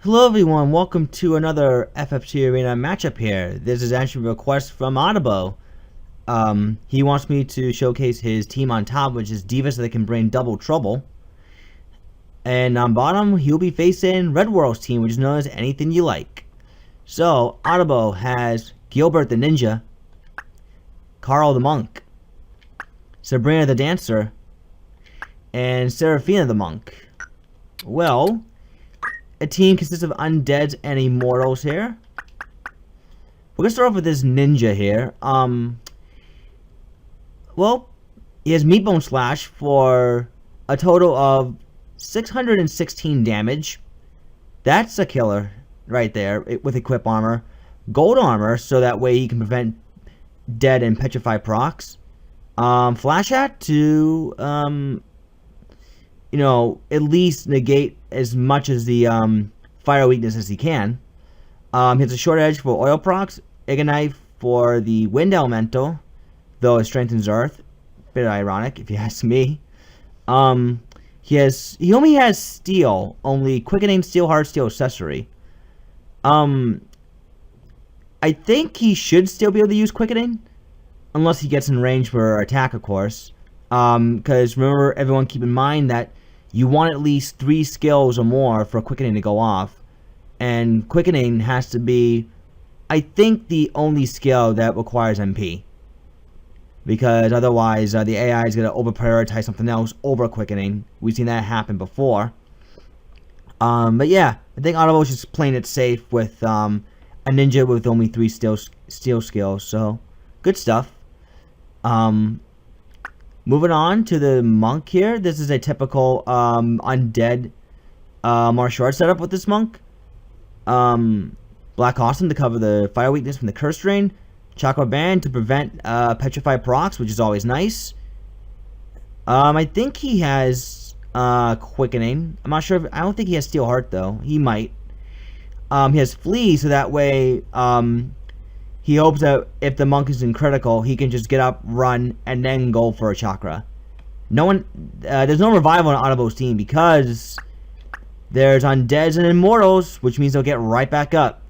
Hello everyone, welcome to another FFT Arena matchup here. This is actually a request from Otabo. He wants me to showcase his team on top, which is Divas that can bring double trouble. And on bottom, he'll be facing RedWorld's team, which is known as Anything You Like. So, Otabo has Gilbert the Ninja, Carl the Monk, Sabrina the Dancer, and Serafina the Monk. Well, a team consists of undeads and immortals here. We're gonna start off with this ninja here. Well, he has Meatbone Slash for a total of 616 damage. That's a killer right there with equip armor. Gold armor, so that way he can prevent dead and petrify procs. Flash Hat to at least negate as much as the fire weakness as he can. He has a short edge for oil procs, Ignite for the wind elemental, though it strengthens earth. Bit ironic if you ask me. He only has steel, only quickening, steel, hard steel accessory. I think he should still be able to use quickening, unless he gets in range for attack, of course. Because remember, everyone, keep in mind that you want at least 3 skills or more for quickening to go off. And quickening has to be, I think, the only skill that requires MP. Because otherwise, the AI is going to over-prioritize something else over quickening. We've seen that happen before. But yeah, I think Otabo is just playing it safe with a ninja with only 3 steel skills. So, good stuff. Moving on to the monk here. This is a typical undead martial arts setup with this monk. Black Awesome to cover the fire weakness from the curse drain. Chakra Band to prevent petrify procs, which is always nice. I think he has quickening. I'm not sure. I don't think he has Steel Heart though. He might. He has Flee, so that way he hopes that if the monk is in critical, he can just get up, run, and then go for a chakra. There's no revival on Otabo's team because there's undeads and immortals, which means they'll get right back up.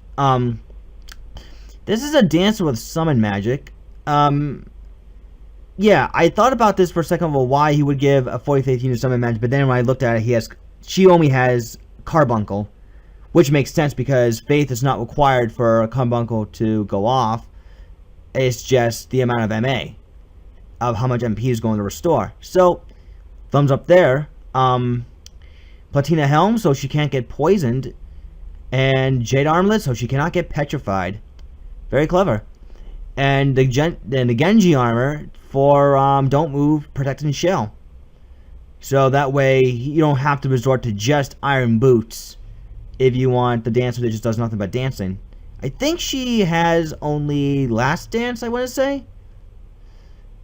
This is a dancer with summon magic. Yeah, I thought about this for a second of why he would give a 40th to summon magic, but then when I looked at it, she only has Carbuncle. Which makes sense because Faith is not required for a Carbuncle to go off. It's just the amount of MA. Of how much MP is going to restore. So, thumbs up there. Platina Helm, so she can't get poisoned. And Jade Armlet, so she cannot get petrified. Very clever. And the Genji armor for Don't Move, Protect and Shell. So that way you don't have to resort to just Iron Boots if you want the dancer that just does nothing but dancing. I think she has only Last Dance, I want to say.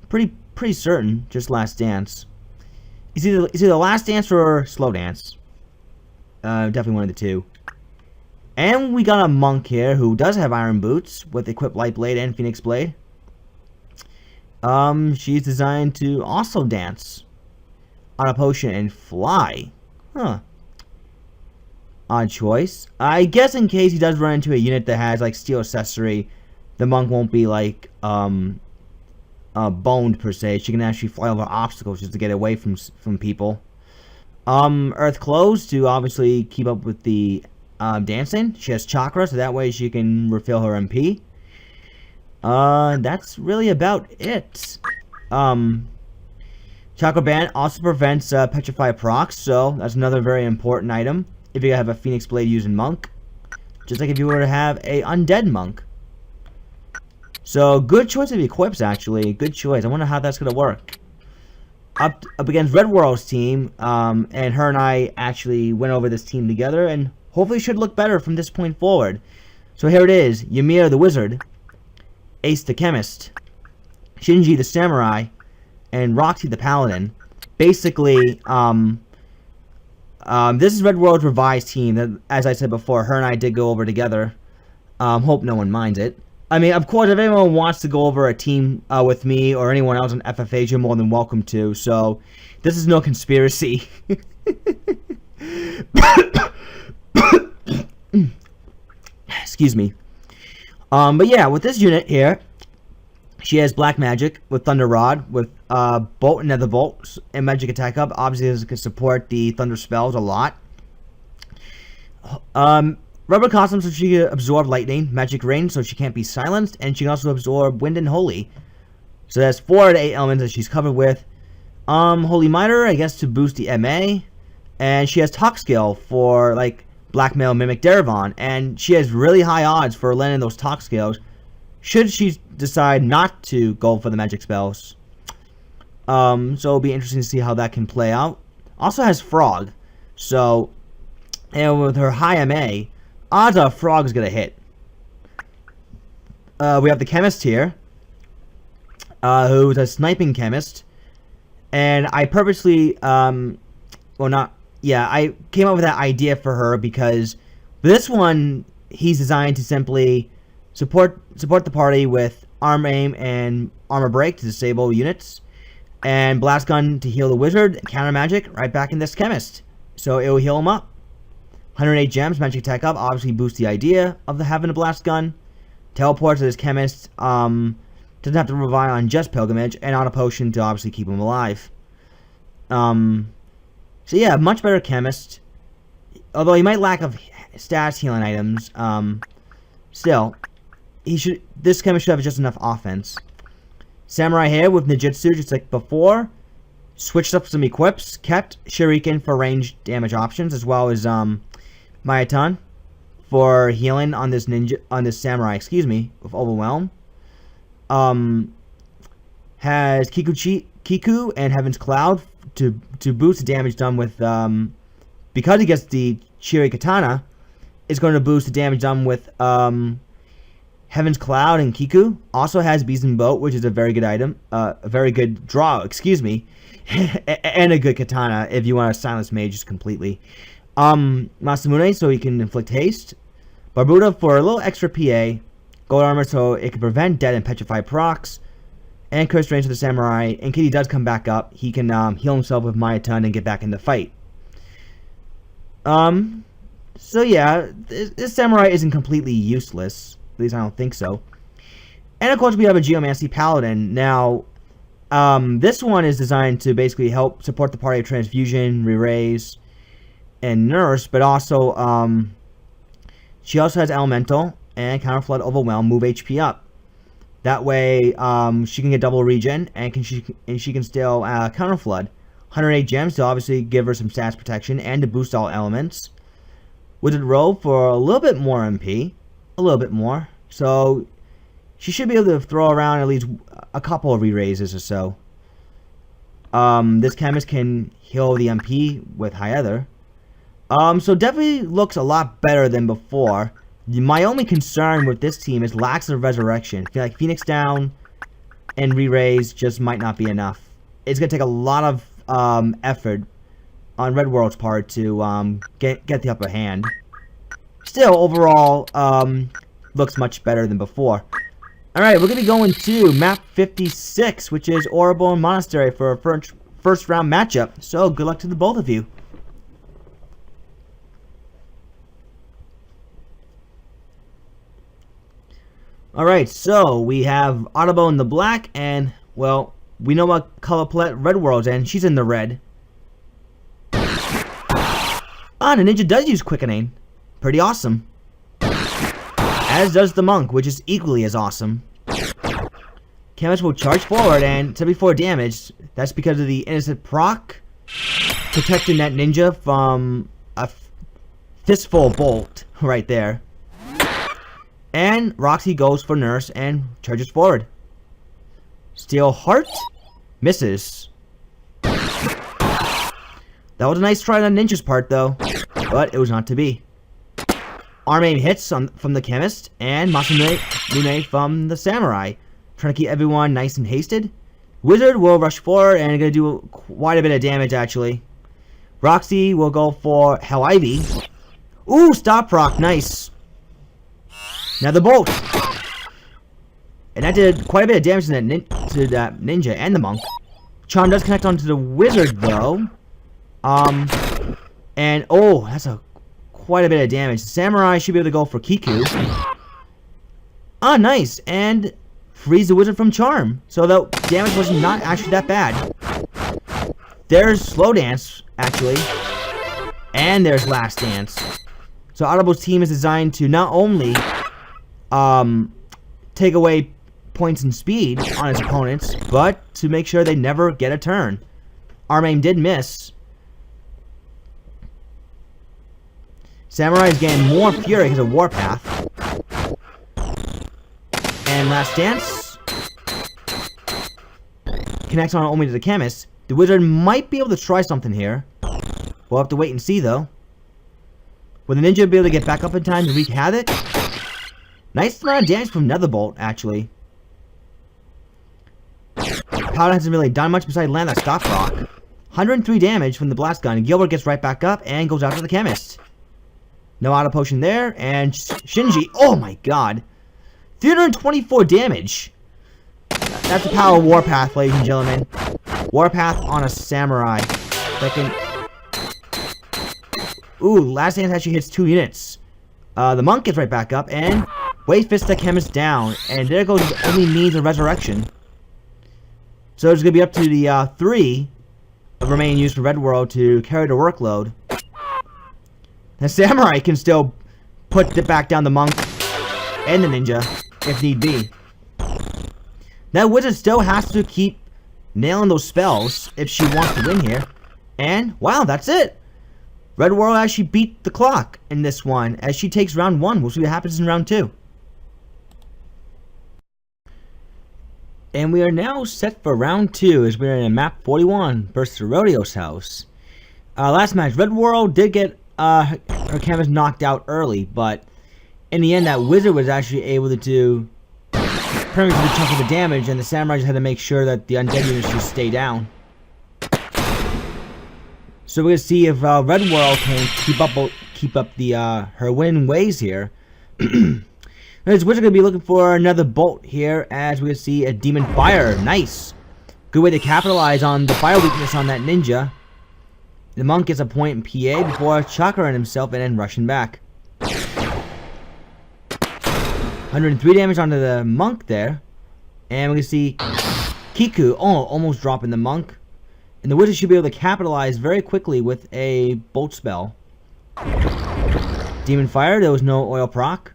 Pretty certain, just Last Dance. It's either Last Dance or Slow Dance. Definitely one of the two. And we got a monk here who does have Iron Boots with equipped Light Blade and Phoenix Blade. She's designed to also dance on a potion and fly. Huh. Odd choice. I guess in case he does run into a unit that has like steel accessory, the monk won't be like boned per se. She can actually fly over obstacles just to get away from people. Earth Clothes to obviously keep up with the dancing. She has chakra, so that way she can refill her MP. That's really about it. Chakra Band also prevents petrify procs, so that's another very important item. If you have a Phoenix Blade using Monk. Just like if you were to have a Undead Monk. So, good choice of equips, actually. Good choice. I wonder how that's going to work. Up against RedWorld's team, and her and I actually went over this team together, and hopefully should look better from this point forward. So here it is. Ymir the Wizard, Ace the Chemist, Shinji the Samurai, and Roxy the Paladin. Basically, this is RedWorld's revised team that, as I said before, her and I did go over together. Hope no one minds it. I mean, of course, if anyone wants to go over a team with me or anyone else on FFA, you're more than welcome to. So, this is no conspiracy. Excuse me. But yeah, with this unit here, she has Black Magic with Thunder Rod, with Bolt and Nether Bolt, and Magic Attack Up. Obviously, this can support the Thunder spells a lot. Rubber Costume, so she can absorb Lightning. Magic Rain, so she can't be silenced. And she can also absorb Wind and Holy. So that's 4 out of 8 elements that she's covered with. Holy Miter, I guess, to boost the MA. And she has Talk Skill for, like, Blackmail, Mimic, Darevon. And she has really high odds for landing those Talk Skills, should she decide not to go for the magic spells. So it'll be interesting to see how that can play out. Also has Frog. So, and with her high MA, odds are Frog is going to hit. We have the Chemist here, who's a sniping chemist. And I purposely, I came up with that idea for her because this one, he's designed to simply support the party with Arm Aim and Armor Break to disable units, and Blast Gun to heal the Wizard, Counter Magic right back in this Chemist. So it will heal him up. 108 gems, Magic Attack Up, obviously boosts the idea of having a Blast Gun. Teleport to this Chemist, doesn't have to rely on just Pilgrimage, and on a potion to obviously keep him alive. So yeah, much better Chemist. Although he might lack of stats healing items, still, this Chemist should have just enough offense. Samurai here with Ninjutsu, just like before. Switched up some equips, kept Shuriken for ranged damage options, as well as Mayaton for healing on this Samurai, with Overwhelm. Has Kiku and Heaven's Cloud to boost the damage done with because he gets the Chiri Katana, it's going to boost the damage done with Heaven's Cloud, and Kiku also has Beast and Boat, which is a very good item, a very good draw, and a good katana if you want to silence mages completely. Masamune, so he can inflict haste. Barbuda for a little extra PA. Gold armor so it can prevent dead and petrified procs. And curse range for the samurai. In case he does come back up, he can heal himself with Mayaton and get back in the fight. So yeah, this samurai isn't completely useless. At least I don't think so. And of course we have a Geomancy Paladin. Now, this one is designed to basically help support the party of Transfusion, Re-Raise, and Nurse, but also, she also has Elemental and Counter Flood, Overwhelm, move HP up. That way, she can get double regen, and she can still Counter Flood. 108 gems to obviously give her some stats protection and to boost all elements. Wizard Robe for a little bit more MP. A little bit more. So, she should be able to throw around at least a couple of re-raises or so. This Chemist can heal the MP with High Ether. So definitely looks a lot better than before. My only concern with this team is lacks of resurrection. I feel like Phoenix down and re-raise just might not be enough. It's going to take a lot of effort on RedWorld's part to get the upper hand. Still, overall, looks much better than before. Alright, we're going to be going to map 56, which is Oribon Monastery for a first round matchup. So, good luck to the both of you. Alright, so we have Otabo in the black, and, well, we know what color palette RedWorld's in. She's in the red. Ah, the ninja does use quickening. Pretty awesome. As does the monk, which is equally as awesome. Chemist will charge forward and 74 damage. That's because of the innocent proc, protecting that ninja from a fistful bolt right there. And Roxy goes for Nurse and charges forward. Steel Heart misses. That was a nice try on Ninja's part though, but it was not to be. Arm Aim hits from the Chemist, and Masamune from the Samurai. Trying to keep everyone nice and hasted. Wizard will rush forward and going to do quite a bit of damage actually. Roxy will go for Hell Ivy. Ooh, stop proc, nice. Now the Bolt. And that did quite a bit of damage to that ninja and the monk. Charm does connect onto the Wizard though. And oh, that's a quite a bit of damage. Samurai should be able to go for Kiku. Ah, nice. And freeze the wizard from charm. So the damage was not actually that bad. There's slow dance, actually. And there's last dance. So Otabo's team is designed to not only take away points and speed on his opponents, but to make sure they never get a turn. Arm aim did miss. Samurai is getting more fury because of Warpath. And last dance connects on only to the chemist. The wizard might be able to try something here. We'll have to wait and see, though. Will the ninja be able to get back up in time to wreak havoc? Nice amount of damage from Netherbolt, actually. Paladin hasn't really done much besides land that stock rock. 103 damage from the blast gun. Gilbert gets right back up and goes after the chemist. No auto potion there, and Shinji, oh my god. 324 damage. That's the power of Warpath, ladies and gentlemen. Warpath on a samurai. Second. Ooh, last dance actually hits 2 units. The monk gets right back up, and Wade fists the chemist down, and there goes his only means of resurrection. So it's going to be up to the 3 remaining used for RedWorld to carry the workload. The samurai can still put it back down the monk and the ninja, if need be. That wizard still has to keep nailing those spells if she wants to win here. And, wow, that's it! RedWorld actually beat the clock in this one, as she takes round 1. We'll see what happens in round 2. And we are now set for round 2, as we're in map 41 versus Rodeo's house. Last match, RedWorld did get her canvas knocked out early, but in the end, that wizard was actually able to do pretty much the chunk of the damage, and the samurai just had to make sure that the undead units just stay down. So we're gonna see if RedWorld can keep up the her winning ways here. This wizard gonna be looking for another bolt here, as we see a demon fire. Nice, good way to capitalize on the fire weakness on that ninja. The monk gets a point in PA before chakra himself and then rushing back. 103 damage onto the monk there. And we can see Kiku, almost dropping the monk. And the wizard should be able to capitalize very quickly with a bolt spell. Demon fire, there was no oil proc.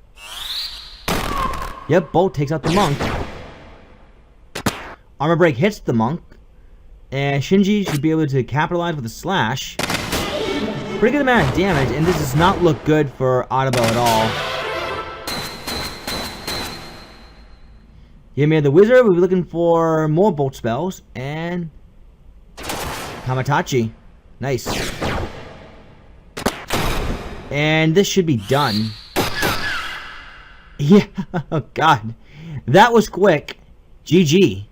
Yep, bolt takes out the monk. Armor break hits the monk. And Shinji should be able to capitalize with a slash. Pretty good amount of damage, and this does not look good for Otabo at all. Here, the wizard, we'll be looking for more bolt spells, and Kamatachi. Nice. And this should be done. Yeah, oh god. That was quick. GG.